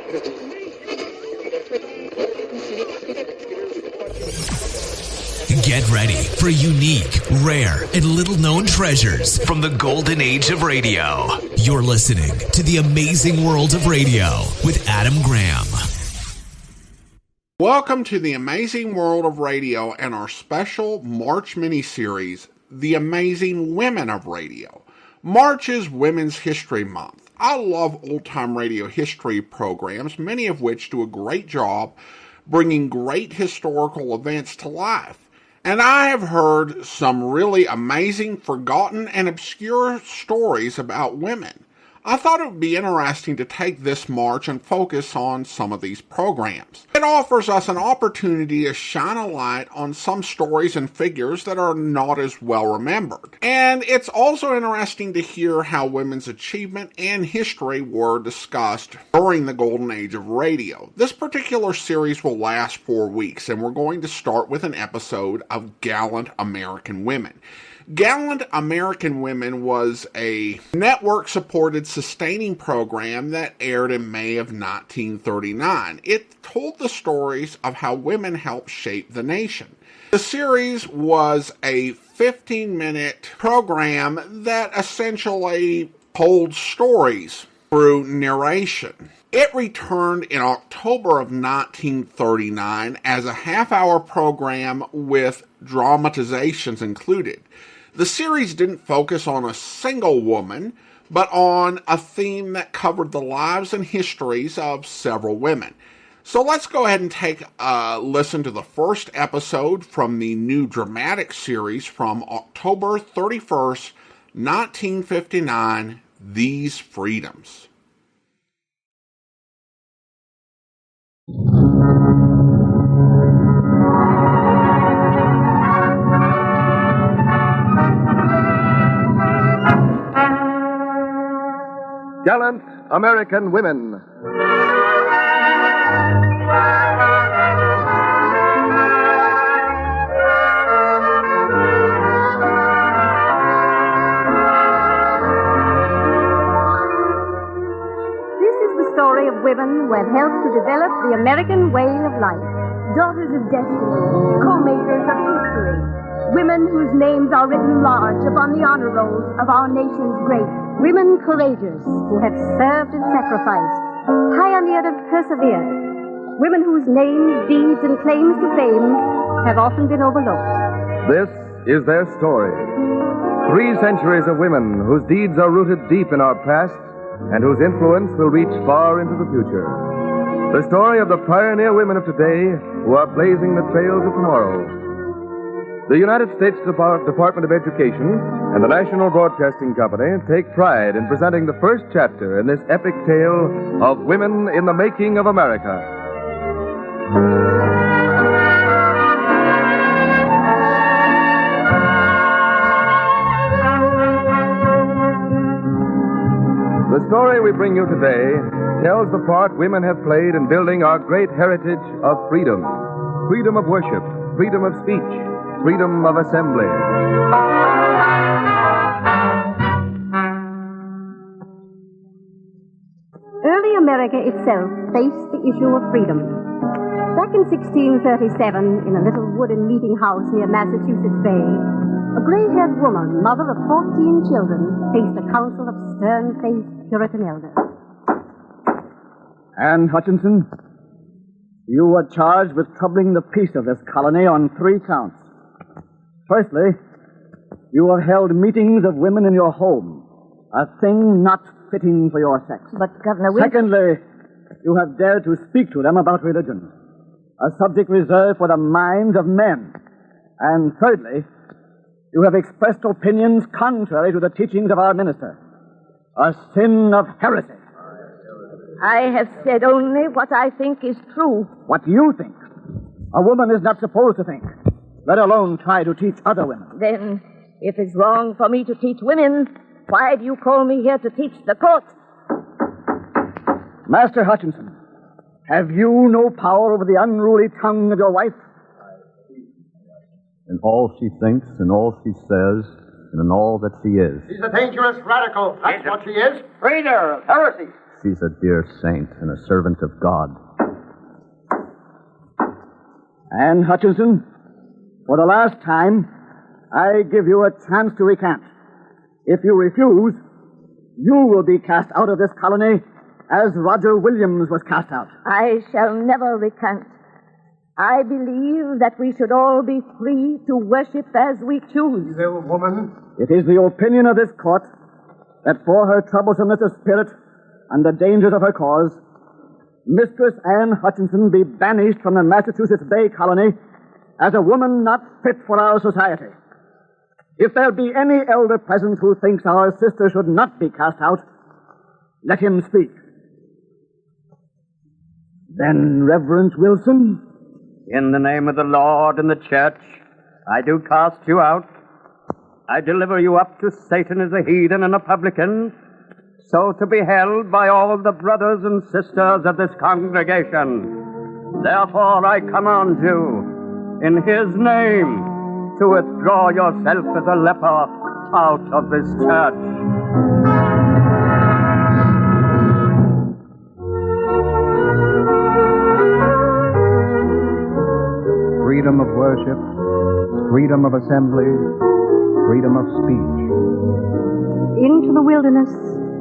Get ready for unique, rare, and little-known treasures from the golden age of radio. You're listening to The Amazing World of Radio with Adam Graham. Welcome to The Amazing World of Radio and our special March mini-series, The Amazing Women of Radio. March is Women's History Month. I love old-time radio history programs, many of which do a great job bringing great historical events to life. And I have heard some really amazing, forgotten, and obscure stories about women. I thought it would be interesting to take this March and focus on some of these programs. It offers us an opportunity to shine a light on some stories and figures that are not as well remembered. And it's also interesting to hear how women's achievement and history were discussed during the golden age of radio. This particular series will last 4 weeks, and we're going to start with an episode of Gallant American Women. Gallant American Women was a network-supported sustaining program that aired in May of 1939. It told the stories of how women helped shape the nation. The series was a 15-minute program that essentially told stories through narration. It returned in October of 1939 as a half-hour program with dramatizations included. The series didn't focus on a single woman, but on a theme that covered the lives and histories of several women. So let's go ahead and take a listen to the first episode from the new dramatic series from October 31st, 1959, These Freedoms. Gallant American Women. This is the story of women who have helped to develop the American way of life. Daughters of destiny, co-makers of history. Women whose names are written large upon the honor rolls of our nation's great. Women courageous who have served and sacrificed, pioneered and persevered. Women whose names, deeds, and claims to fame have often been overlooked. This is their story. 3 centuries of women whose deeds are rooted deep in our past and whose influence will reach far into the future. The story of the pioneer women of today who are blazing the trails of tomorrow. The United States Department of Education and the National Broadcasting Company take pride in presenting the first chapter in this epic tale of women in the making of America. The story we bring you today tells the part women have played in building our great heritage of freedom. Freedom of worship, freedom of speech, freedom of assembly. Early America itself faced the issue of freedom. Back in 1637, in a little wooden meeting house near Massachusetts Bay, a gray-haired woman, mother of 14 children, faced a council of stern-faced Puritan elders. Anne Hutchinson, you are charged with troubling the peace of this colony on 3 counts. Firstly, you have held meetings of women in your home, a thing not fitting for your sex. But, Governor, Secondly, you have dared to speak to them about religion, a subject reserved for the minds of men. And thirdly, you have expressed opinions contrary to the teachings of our minister, a sin of heresy. I have said only what I think is true. What you think. A woman is not supposed to think, let alone try to teach other women. Then, if it's wrong for me to teach women, why do you call me here to teach the court? Master Hutchinson, have you no power over the unruly tongue of your wife? In all she thinks, in all she says, and in all that she is. She's a dangerous radical. That's what she is. Breeder of heresy. She's a dear saint and a servant of God. Anne Hutchinson, for the last time, I give you a chance to recant. If you refuse, you will be cast out of this colony as Roger Williams was cast out. I shall never recant. I believe that we should all be free to worship as we choose. Little woman. It is the opinion of this court that for her troublesomeness of spirit and the dangers of her cause, Mistress Anne Hutchinson be banished from the Massachusetts Bay Colony as a woman not fit for our society. If there be any elder present who thinks our sister should not be cast out, let him speak. Then, Reverend Wilson. In the name of the Lord and the church, I do cast you out. I deliver you up to Satan as a heathen and a publican, so to be held by all the brothers and sisters of this congregation. Therefore I command you, in his name, to withdraw yourself as a leper out of this church. Freedom of worship, freedom of assembly, freedom of speech. Into the wilderness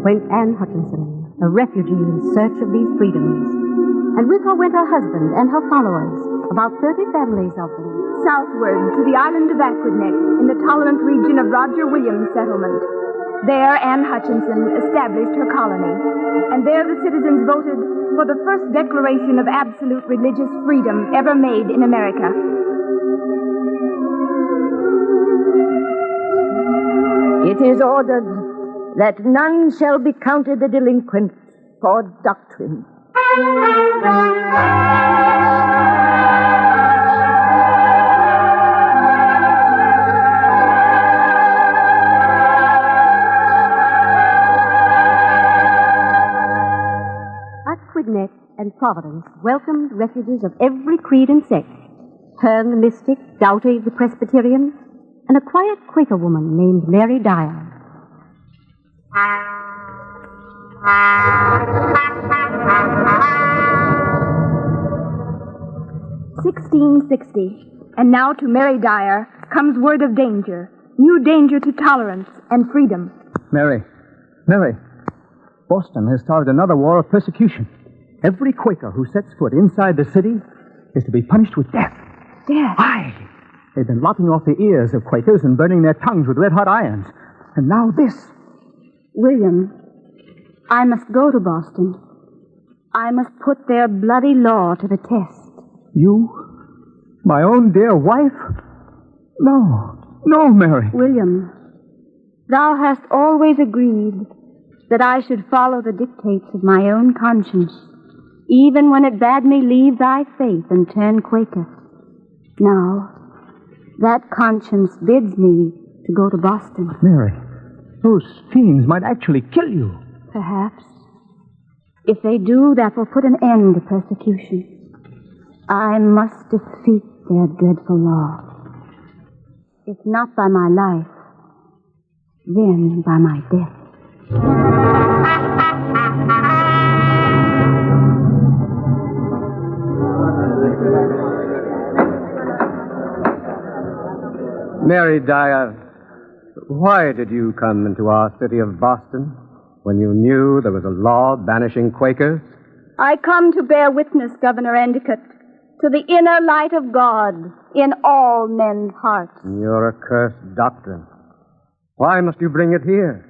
went Anne Hutchinson, a refugee in search of these freedoms. And with her went her husband and her followers, about 30 families of them, southward to the island of Aquidneck in the tolerant region of Roger Williams' settlement. There Anne Hutchinson established her colony, and there the citizens voted for the first declaration of absolute religious freedom ever made in America. It is ordered that none shall be counted a delinquent for doctrine. Aquidneck and Providence welcomed refugees of every creed and sect. Hearn the mystic, Doughty the Presbyterian, and a quiet Quaker woman named Mary Dyer. 1660, and now to Mary Dyer comes word of danger, new danger to tolerance and freedom. Mary, Boston has started another war of persecution. Every Quaker who sets foot inside the city is to be punished with death. Death? Aye. They've been lopping off the ears of Quakers and burning their tongues with red-hot irons. And now this. William, I must go to Boston. I must put their bloody law to the test. You? My own dear wife? No, Mary. William, thou hast always agreed that I should follow the dictates of my own conscience, even when it bade me leave thy faith and turn Quaker. Now, that conscience bids me to go to Boston. Mary, those fiends might actually kill you. Perhaps. If they do, that will put an end to persecution. I must defeat their dreadful law. If not by my life, then by my death. Mary Dyer, why did you come into our city of Boston when you knew there was a law banishing Quakers? I come to bear witness, Governor Endicott, to the inner light of God in all men's hearts. Your accursed doctrine. Why must you bring it here?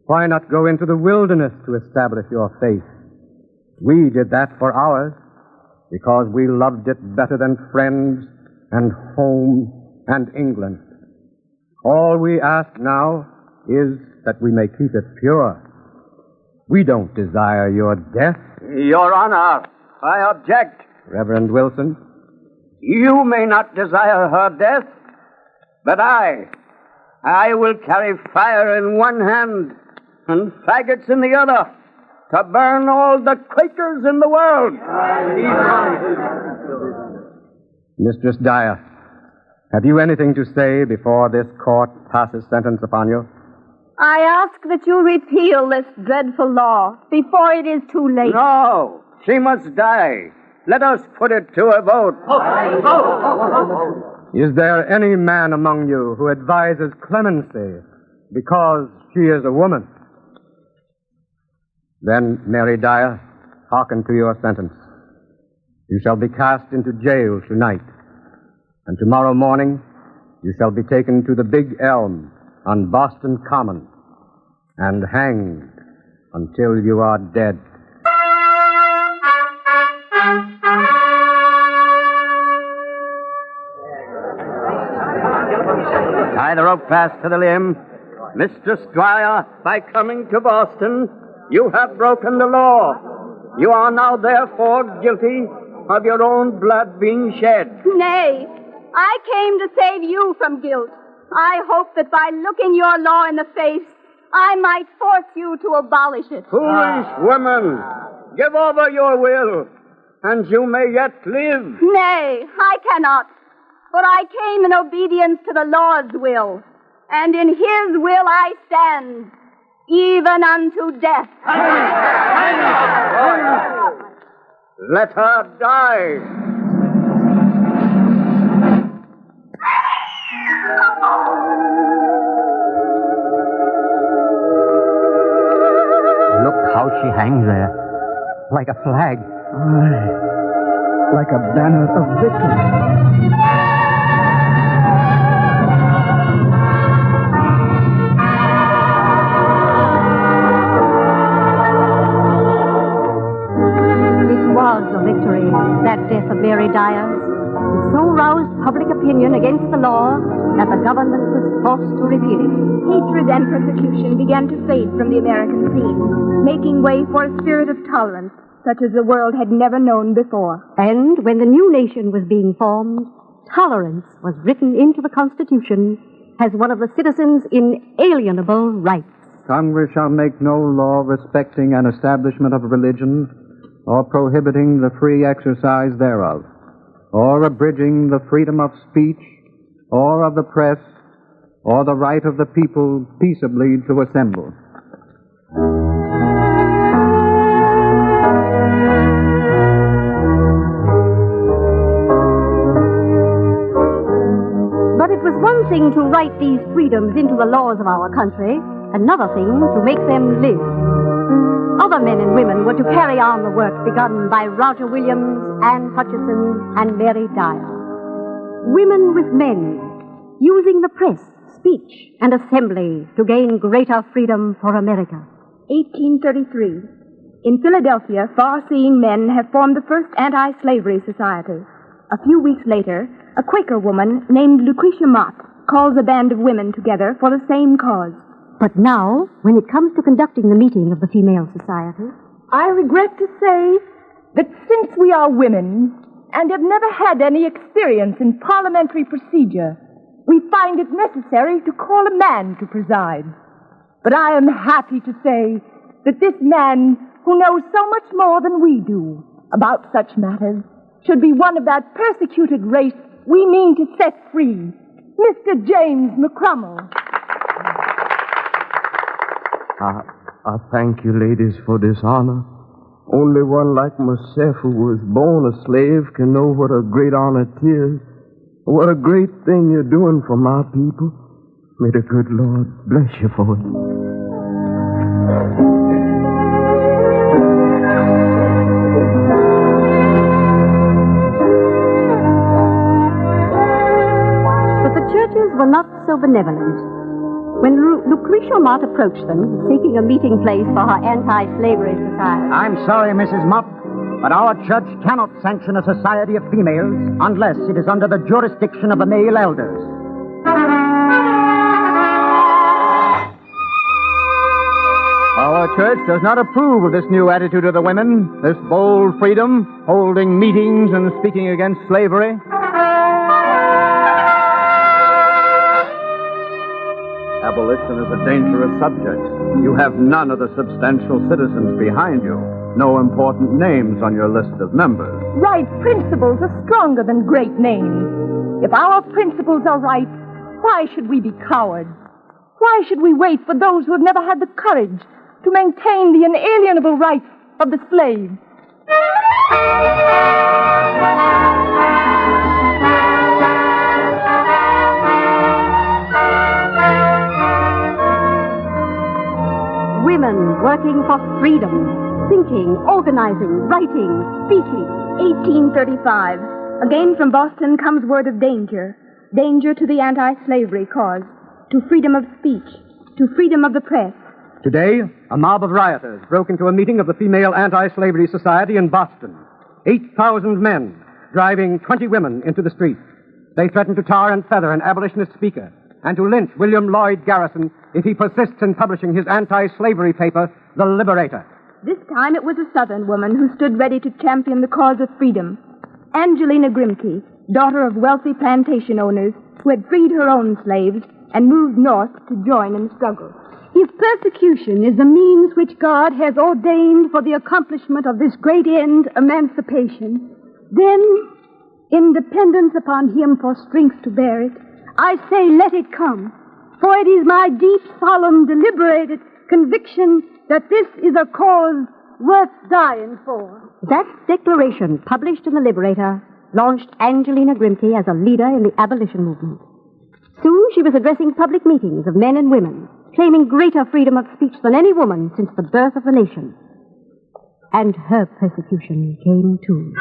Why not go into the wilderness to establish your faith? We did that for ours because we loved it better than friends and home and England. All we ask now is that we may keep it pure. We don't desire your death. Your Honor, I object. Reverend Wilson? You may not desire her death, but I will carry fire in one hand and faggots in the other to burn all the Quakers in the world. Mistress Dyer, have you anything to say before this court passes sentence upon you? I ask that you repeal this dreadful law before it is too late. No, she must die. Let us put it to a vote. Is there any man among you who advises clemency because she is a woman? Then, Mary Dyer, hearken to your sentence. You shall be cast into jail tonight, and tomorrow morning you shall be taken to the Big Elm on Boston Common and hanged until you are dead. Tie the rope fast to the limb. Mr. Squire, by coming to Boston, you have broken the law. You are now therefore guilty of your own blood being shed. Nay, I came to save you from guilt. I hope that by looking your law in the face, I might force you to abolish it. Foolish woman, give over your will, and you may yet live. Nay, I cannot, for I came in obedience to the Lord's will, and in his will I stand, even unto death. Let her die. Look how she hangs there, like a flag. Aye, like a banner of victory. Was a victory, that death of Mary Dyer's. It so roused public opinion against the law that the government was forced to repeal it. Hatred and persecution began to fade from the American scene, making way for a spirit of tolerance such as the world had never known before. And when the new nation was being formed, tolerance was written into the Constitution as one of the citizens' inalienable rights. Congress shall make no law respecting an establishment of religion, or prohibiting the free exercise thereof, or abridging the freedom of speech, or of the press, or the right of the people peaceably to assemble. But it was one thing to write these freedoms into the laws of our country, another thing to make them live. Other men and women were to carry on the work begun by Roger Williams, Anne Hutchinson, and Mary Dyer. Women with men, using the press, speech, and assembly to gain greater freedom for America. 1833. In Philadelphia, far-seeing men have formed the first anti-slavery society. A few weeks later, a Quaker woman named Lucretia Mott calls a band of women together for the same cause. But now, when it comes to conducting the meeting of the Female Society, I regret to say that since we are women and have never had any experience in parliamentary procedure, we find it necessary to call a man to preside. But I am happy to say that this man, who knows so much more than we do about such matters, should be one of that persecuted race we mean to set free, Mr. James McCrummell. I thank you, ladies, for this honor. Only one like myself who was born a slave can know what a great honor it is. What a great thing you're doing for my people. May the good Lord bless you for it. But the churches were not so benevolent. When Lucretia Mott approached them, seeking a meeting place for her anti-slavery society. I'm sorry, Mrs. Mott, but our church cannot sanction a society of females unless it is under the jurisdiction of the male elders. Our church does not approve of this new attitude of the women, this bold freedom, holding meetings and speaking against slavery. Abolition is a dangerous subject. You have none of the substantial citizens behind you. No important names on your list of members. Right principles are stronger than great names. If our principles are right, why should we be cowards? Why should we wait for those who have never had the courage to maintain the inalienable rights of the slave? Women working for freedom, thinking, organizing, writing, speaking. 1835. Again from Boston comes word of danger. Danger to the anti-slavery cause, to freedom of speech, to freedom of the press. Today, a mob of rioters broke into a meeting of the Female Anti-Slavery Society in Boston. 8,000 men driving 20 women into the streets. They threatened to tar and feather an abolitionist speaker and to lynch William Lloyd Garrison if he persists in publishing his anti-slavery paper, The Liberator. This time it was a Southern woman who stood ready to champion the cause of freedom. Angelina Grimke, daughter of wealthy plantation owners who had freed her own slaves and moved north to join in the struggle. If persecution is the means which God has ordained for the accomplishment of this great end, emancipation, then, in dependence upon Him for strength to bear it, I say let it come. For it is my deep, solemn, deliberated conviction that this is a cause worth dying for. That declaration, published in The Liberator, launched Angelina Grimke as a leader in the abolition movement. Soon she was addressing public meetings of men and women, claiming greater freedom of speech than any woman since the birth of the nation. And her persecution came too.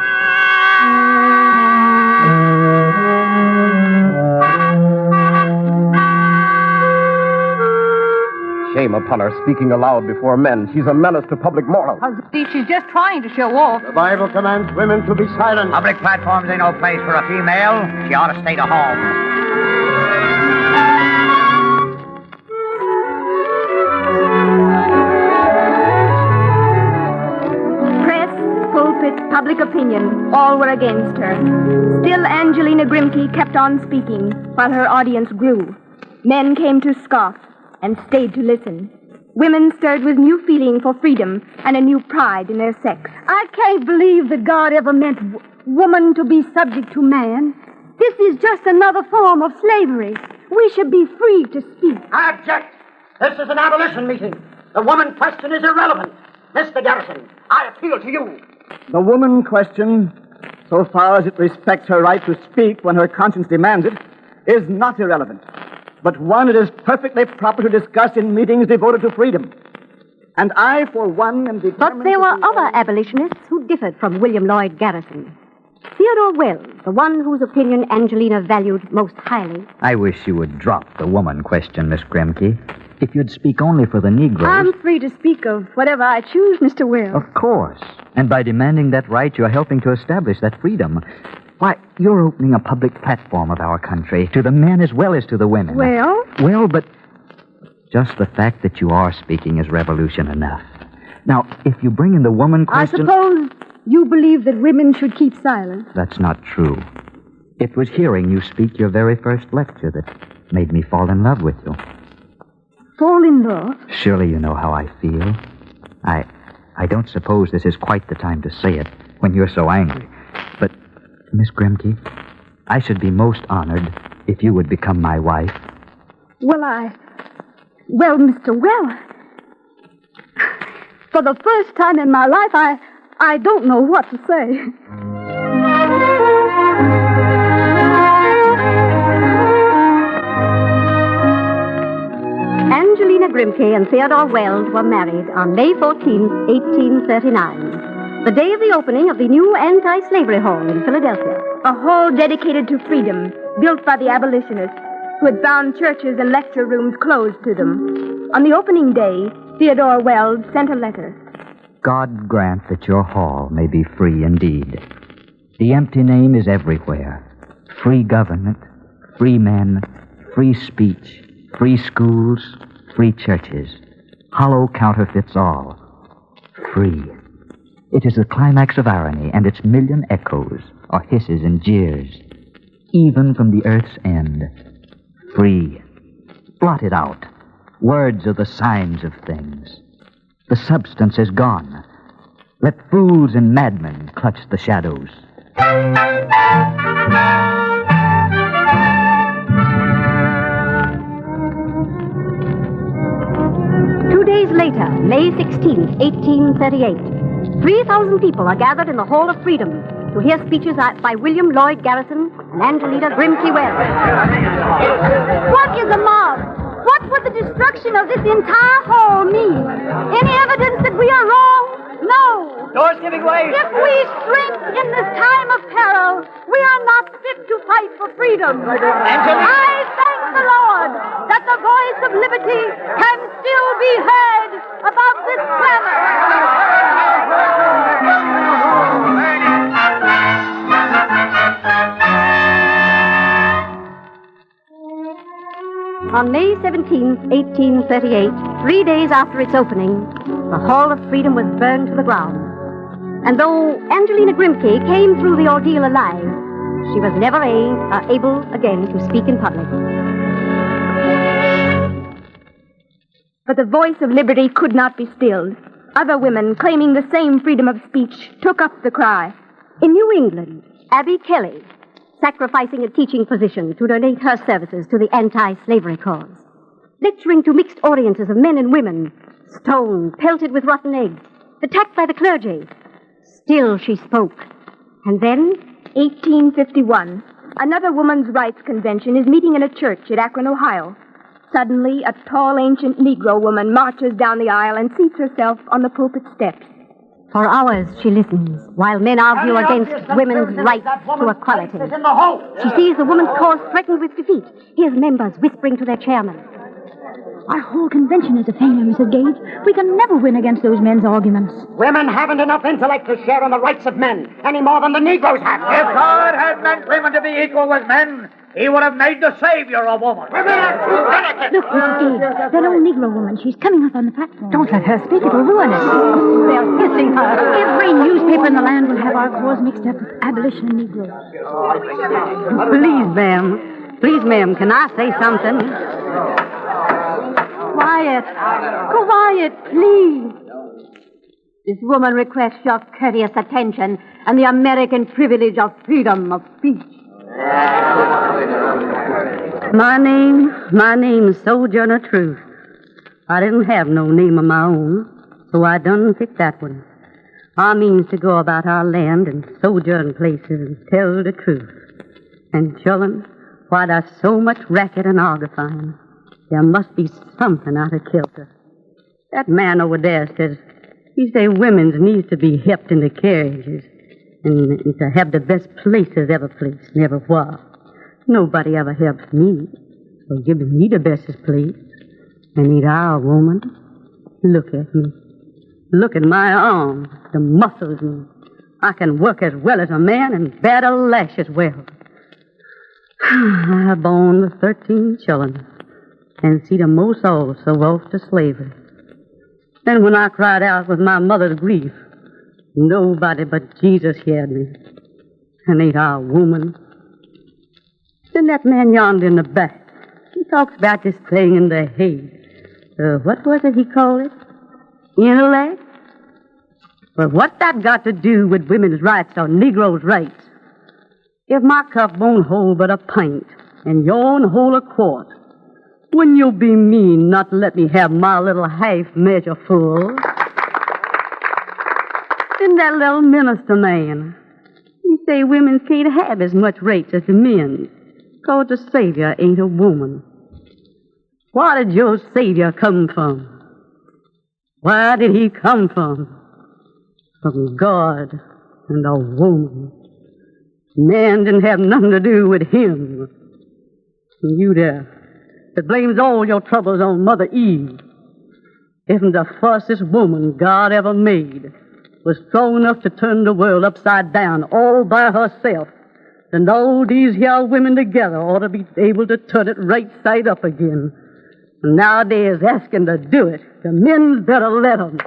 Shame upon her speaking aloud before men. She's a menace to public morals. She's just trying to show off. The Bible commands women to be silent. Public platforms ain't no place for a female. She ought to stay to home. Public opinion, all were against her. Still, Angelina Grimke kept on speaking while her audience grew. Men came to scoff and stayed to listen. Women stirred with new feeling for freedom and a new pride in their sex. I can't believe that God ever meant woman to be subject to man. This is just another form of slavery. We should be free to speak. I object. This is an abolition meeting. The woman question is irrelevant. Mr. Garrison, I appeal to you. The woman question, so far as it respects her right to speak when her conscience demands it, is not irrelevant, but one it is perfectly proper to discuss in meetings devoted to freedom. And I, for one, am determined... But there were other abolitionists who differed from William Lloyd Garrison. Theodore Wells, the one whose opinion Angelina valued most highly. I wish you would drop the woman question, Miss Grimke. If you'd speak only for the Negroes... I'm free to speak of whatever I choose, Mr. Wells. Of course. And by demanding that right, you're helping to establish that freedom. Why, you're opening a public platform of our country to the men as well as to the women. Well? Well, but just the fact that you are speaking is revolution enough. Now, if you bring in the woman question... I suppose you believe that women should keep silent. That's not true. It was hearing you speak your very first lecture that made me fall in love with you. Fall in love? Surely you know how I feel. I don't suppose this is quite the time to say it when you're so angry. But, Miss Grimke, I should be most honored if you would become my wife. Well, Mr. Well, for the first time in my life, I don't know what to say. Angelina Grimke and Theodore Wells were married on May 14, 1839, the day of the opening of the new anti-slavery hall in Philadelphia. A hall dedicated to freedom, built by the abolitionists, who had found churches and lecture rooms closed to them. On the opening day, Theodore Wells sent a letter. God grant that your hall may be free indeed. The empty name is everywhere. Free government, free men, free speech, free schools, free churches. Hollow counterfeits all. Free. It is the climax of irony, and its million echoes are hisses and jeers. Even from the earth's end. Free. Blot it out. Words are the signs of things. The substance is gone. Let fools and madmen clutch the shadows. 2 days later, May 16, 1838, 3,000 people are gathered in the Hall of Freedom to hear speeches by William Lloyd Garrison and Angelina Grimke Wells. What is a mob? What would the destruction of this entire hall mean? Any evidence that we are wrong? No. Doors giving way. If we shrink in this time of peril, we are not fit to fight for freedom. I thank the Lord that the voice of liberty can still be heard above this On May 17, 1838, 3 days after its opening, the Hall of Freedom was burned to the ground. And though Angelina Grimke came through the ordeal alive, she was never able again to speak in public. But the voice of liberty could not be stilled. Other women, claiming the same freedom of speech, took up the cry. In New England, Abby Kelly, sacrificing a teaching position to donate her services to the anti-slavery cause, lecturing to mixed audiences of men and women, stoned, pelted with rotten eggs, attacked by the clergy. Still she spoke. And then, 1851, another women's rights convention is meeting in a church at Akron, Ohio. Suddenly, a tall, ancient Negro woman marches down the aisle and seats herself on the pulpit steps. For hours she listens, while men argue against women's right to equality. She sees the woman's cause threatened with defeat, hears members whispering to their chairman. Our whole convention is a failure, Mrs. Gage. We can never win against those men's arguments. Women haven't enough intellect to share in the rights of men, any more than the Negroes have. If God had meant women to be equal with men, He would have made the Savior a woman. Women are too delicate. Look, Mrs. Gage, that old Negro woman. She's coming up on the platform. Don't let her speak. It will ruin us. They're hissing her. Every newspaper in the land will have our cause mixed up with abolition and Negroes. Please, ma'am. Please, ma'am, can I say something? Quiet. Quiet, please. This woman requests your courteous attention and the American privilege of freedom of speech. My name's Sojourner Truth. I didn't have no name of my own, so I done picked that one. I means to go about our land and sojourn places and tell the truth. And, children, why there's so much racket and argufying, there must be something out of kilter. That man over there says, he say women's needs to be helped into carriages and to have the best places ever placed, never was. Nobody ever helps me, so give me the bestest place. And ain't I a woman? Look at me. Look at my arms, the muscles, and I can work as well as a man and bear the lash as well. I born the 13 children and see them most all so off to slavery. Then when I cried out with my mother's grief, nobody but Jesus heard me. And ain't I a woman? Then that man yonder in the back, he talks about this thing in the head. What was it he called it? Intellect? But what that got to do with women's rights or Negroes' rights? If my cup won't hold but a pint and your'n hold a quart, wouldn't you be mean not to let me have my little half measure full? Then that little minister man, he say women can't have as much rights as the men, 'cause the Savior ain't a woman. Where did your Savior come from? Where did he come from? From God and a woman. Man didn't have nothing to do with him. And you there, that blames all your troubles on Mother Eve, isn't the fastest woman God ever made, was strong enough to turn the world upside down all by herself, then all these here women together ought to be able to turn it right side up again. And nowadays, asking to do it, the men better let them.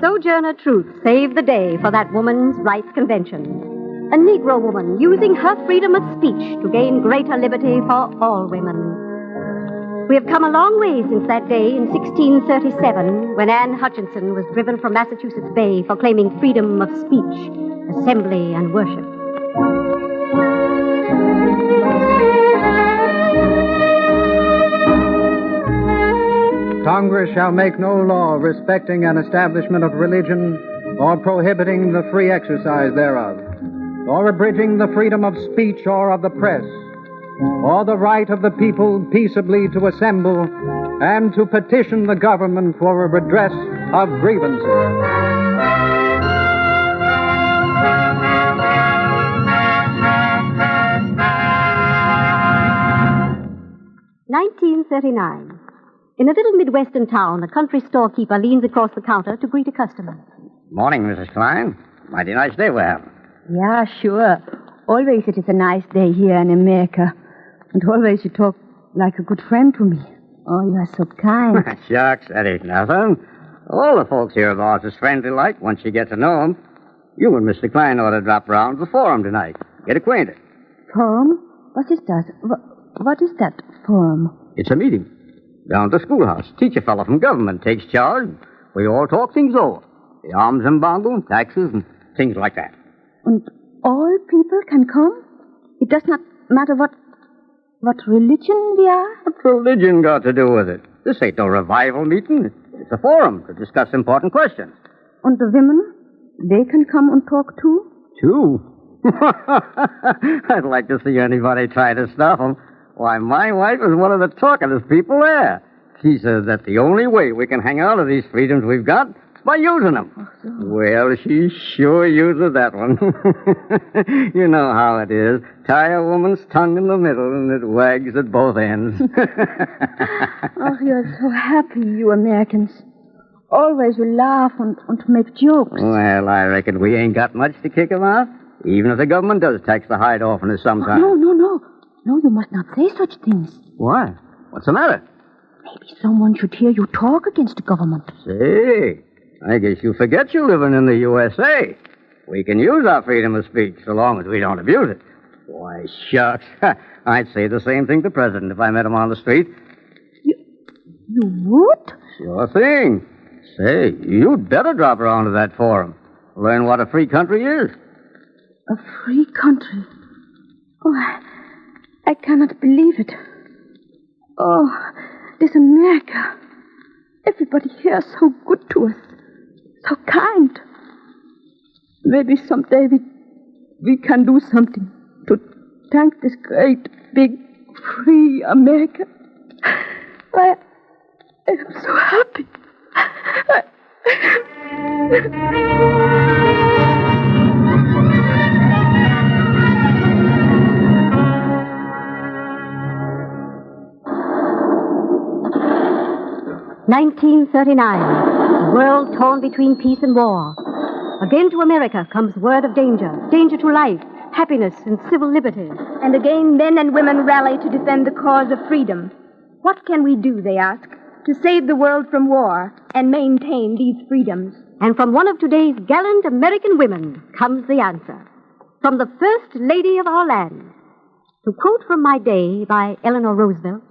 Sojourner Truth saved the day for that woman's rights convention. A Negro woman using her freedom of speech to gain greater liberty for all women. We have come a long way since that day in 1637 when Anne Hutchinson was driven from Massachusetts Bay for claiming freedom of speech, assembly, and worship. Congress shall make no law respecting an establishment of religion or prohibiting the free exercise thereof, or abridging the freedom of speech or of the press, or the right of the people peaceably to assemble and to petition the government for a redress of grievances. 1939. In a little Midwestern town, a country storekeeper leans across the counter to greet a customer. Morning, Mrs. Klein. Mighty nice day we're having. Yeah, sure. Always it is a nice day here in America. And always you talk like a good friend to me. Oh, you are so kind. Shucks, that ain't nothing. All the folks here of ours is friendly like once you get to know them. You and Mr. Klein ought to drop round to the forum tonight. Get acquainted. Forum? What is that? What is that, forum? It's a meeting. Down at the schoolhouse. Teacher fellow from government takes charge. We all talk things over. The arms embargo, taxes, and things like that. And all people can come? It does not matter what religion we are? What's religion got to do with it? This ain't no revival meeting. It's a forum to discuss important questions. And the women? They can come and talk too? Too? I'd like to see anybody try to stop them. Why, my wife is one of the talkingest people there. She says that the only way we can hang out of these freedoms we've got is by using them. Oh, so. Well, she sure uses that one. You know how it is. Tie a woman's tongue in the middle and it wags at both ends. Oh, you're so happy, you Americans. Always you laugh and make jokes. Well, I reckon we ain't got much to kick 'em out, even if the government does tax the hide off on us sometime. No, you must not say such things. Why? What's the matter? Maybe someone should hear you talk against the government. Say, I guess you forget you're living in the USA. We can use our freedom of speech so long as we don't abuse it. Why, shucks. I'd say the same thing to the president if I met him on the street. You would? Sure thing. Say, you'd better drop around to that forum. Learn what a free country is. A free country? Oh, I cannot believe it. Oh, this America. Everybody here is so good to us. So kind. Maybe someday we can do something to thank this great, big, free America. I am so happy. 1939. World torn between peace and war. Again to America comes word of danger. Danger to life, happiness, and civil liberty. And again men and women rally to defend the cause of freedom. What can we do, they ask, to save the world from war and maintain these freedoms? And from one of today's gallant American women comes the answer. From the First Lady of our land. To quote from My Day by Eleanor Roosevelt,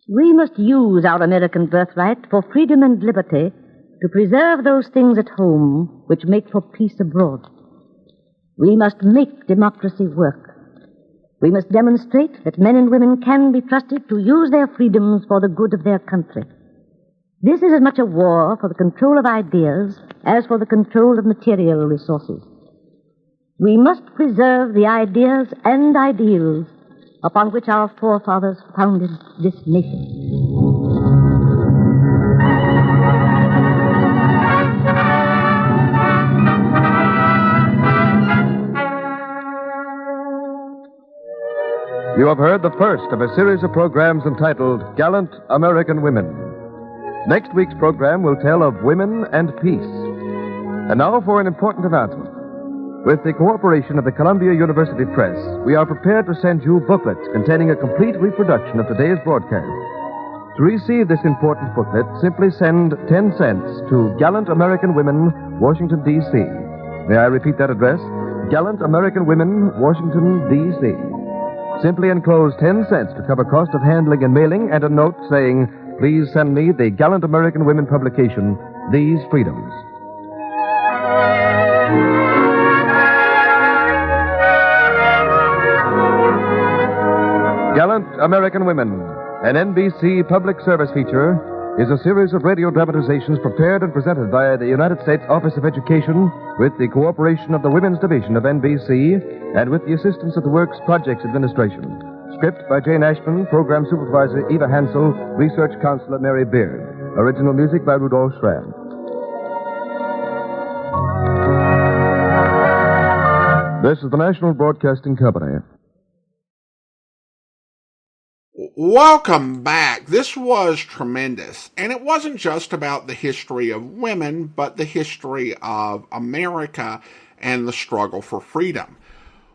"We must use our American birthright for freedom and liberty to preserve those things at home which make for peace abroad. We must make democracy work. We must demonstrate that men and women can be trusted to use their freedoms for the good of their country. This is as much a war for the control of ideas as for the control of material resources. We must preserve the ideas and ideals upon which our forefathers founded this nation." You have heard the first of a series of programs entitled Gallant American Women. Next week's program will tell of women and peace. And now for an important announcement. With the cooperation of the Columbia University Press, we are prepared to send you booklets containing a complete reproduction of today's broadcast. To receive this important booklet, simply send 10 cents to Gallant American Women, Washington, D.C. May I repeat that address? Gallant American Women, Washington, D.C. Simply enclose 10 cents to cover cost of handling and mailing and a note saying, "Please send me the Gallant American Women publication, These Freedoms." Gallant American Women, an NBC public service feature, is a series of radio dramatizations prepared and presented by the United States Office of Education with the cooperation of the Women's Division of NBC and with the assistance of the Works Projects Administration. Script by Jane Ashman, Program Supervisor Eva Hansel, Research Counselor Mary Beard. Original music by Rudolph Schramm. This is the National Broadcasting Company. Welcome back. This was tremendous. And it wasn't just about the history of women, but the history of America and the struggle for freedom.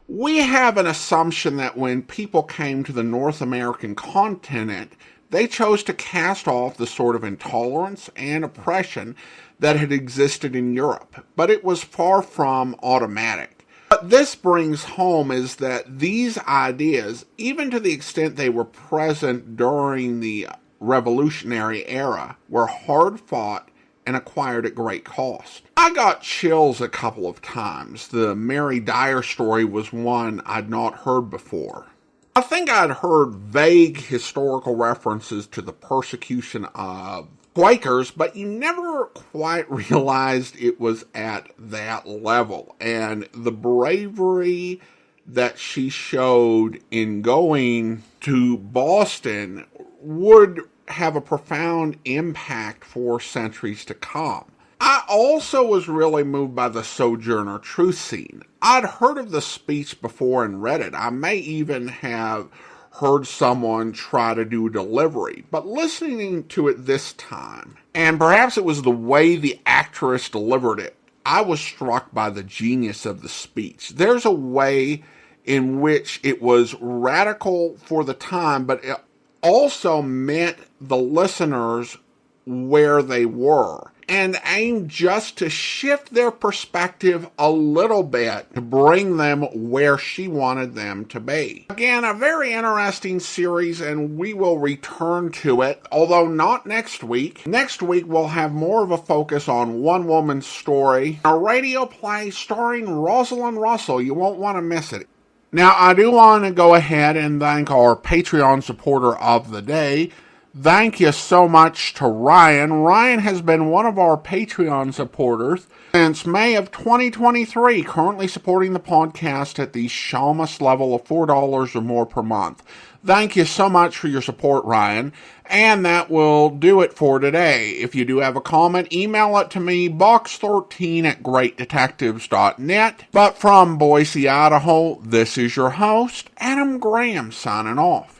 We have an assumption that when people came to the North American continent, they chose to cast off the sort of intolerance and oppression that had existed in Europe. But it was far from automatic. What this brings home is that these ideas, even to the extent they were present during the Revolutionary era, were hard fought and acquired at great cost. I got chills a couple of times. The Mary Dyer story was one I'd not heard before. I think I'd heard vague historical references to the persecution of Quakers, but you never quite realized it was at that level. And the bravery that she showed in going to Boston would have a profound impact for centuries to come. I also was really moved by the Sojourner Truth scene. I'd heard of the speech before and read it. I may even have heard someone try to do delivery, but listening to it this time, and perhaps it was the way the actress delivered it, I was struck by the genius of the speech. There's a way in which it was radical for the time, but it also met the listeners where they were, and aimed just to shift their perspective a little bit to bring them where she wanted them to be. Again, a very interesting series, and we will return to it, although not next week. Next week, we'll have more of a focus on one woman's story, a radio play starring Rosalind Russell. You won't want to miss it. Now, I do want to go ahead and thank our Patreon supporter of the day. Thank you so much to Ryan. Ryan has been one of our Patreon supporters since May of 2023, currently supporting the podcast at the Shamus level of $4 or more per month. Thank you so much for your support, Ryan. And that will do it for today. If you do have a comment, email it to me, box13@greatdetectives.net. But from Boise, Idaho, this is your host, Adam Graham, signing off.